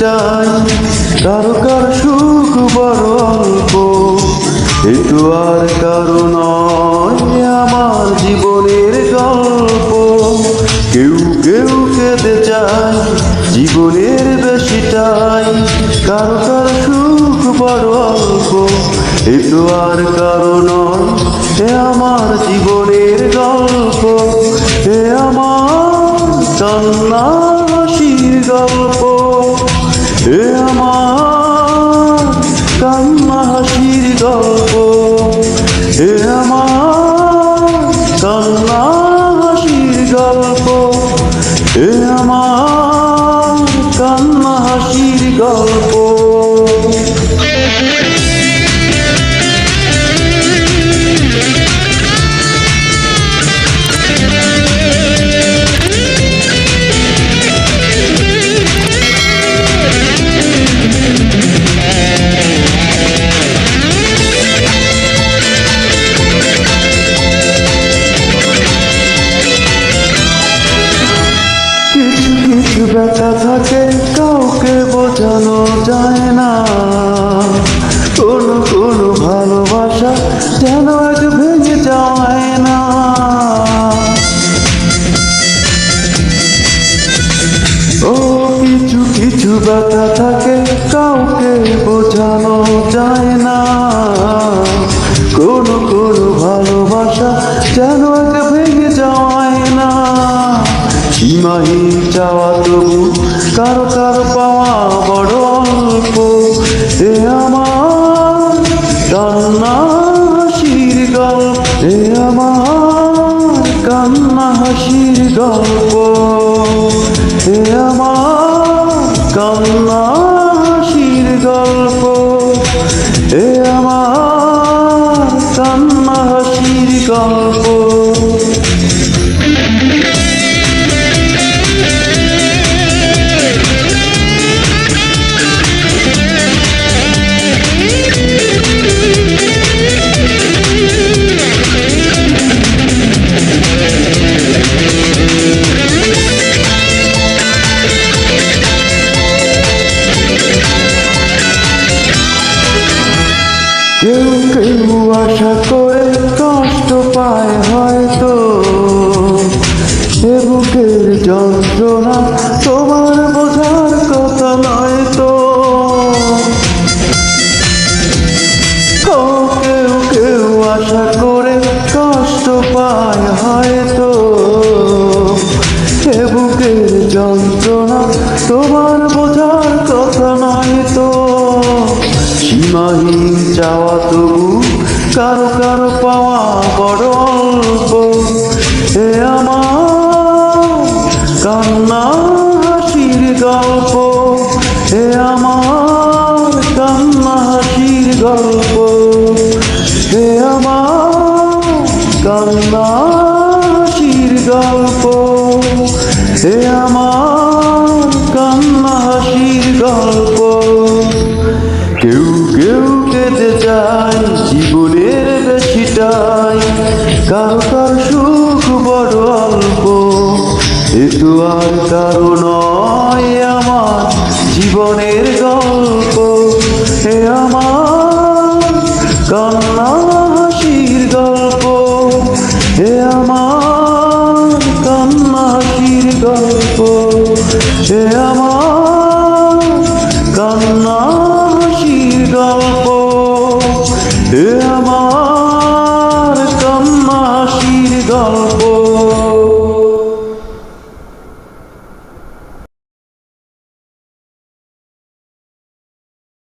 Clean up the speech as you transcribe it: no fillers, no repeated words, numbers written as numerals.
বেশিটাই, কারো কারো সুখ বড় অল্প, এ তো আর কারো নয় আমার জীবনের গল্প। কেউ কেউ কেঁদে যায় জীবনের বেশিটাই, কারো কারো সুখ বড় অল্প, এ তো আর কারো নয় এ আমার জীবনের গল্প। এ আমার কান্না হাসির গল্প, এ আমার কান্না হাসির গল্প, এ আমার কান্না হাসির গল্প, এ আমার কান্না হাসির গল্প। কিছু ব্যথা থাকে কাউকে বোঝানো যায় না, কোনো কোনো ভালোবাসা যেন এক ভেঙে যায় না। ও কিছু কিছু ব্যথা থাকে কাউকে বোঝানো যায় না, কোনো কোনো ভালোবাসা যেন এক ভেঙে যায় না। সীমাহীন চাওয়া তবু কারো কারো পাওয়া বড় অল্প, এ আমার কান্না হাসির গল্প, এ আমার কান্না হাসির গল্প, এ আমার কান্না হাসির গল্প, এ আমার কান্না হাসির গল্প। কেউ কেউ আশা করে কষ্ট পায় হয়তো, এ বুকের যন্ত্রণা তোমার বোঝার কথা নয় তো। কেউ কেউ আশা করে কষ্ট পায় হয়তো, এ বুকের যন্ত্রণা তোমার বোঝার কথা নয় তো। সীমাহীন চাওয়া তবু কারো কারো পাওয়া বড় অল্প, এ আমার কান্না হাসির গল্প, এ আমার কান্না হাসির গল্প, এ আমার কান্না হাসির গল্প, এ আমার কান্না হাসির গল্প। কেউ কেউ কেঁদে যায় জীবনের বেশিটাই, কারো কারো সুখ বড় অল্প, এ তো আর কারো নয় আমার জীবনের গল্প। এ আমার কান্না হাসির গল্প, এ আমার কান্না হাসির গল্প, এ আমার কান্না গল্প, এ আমার কান্না হাসির গল্প।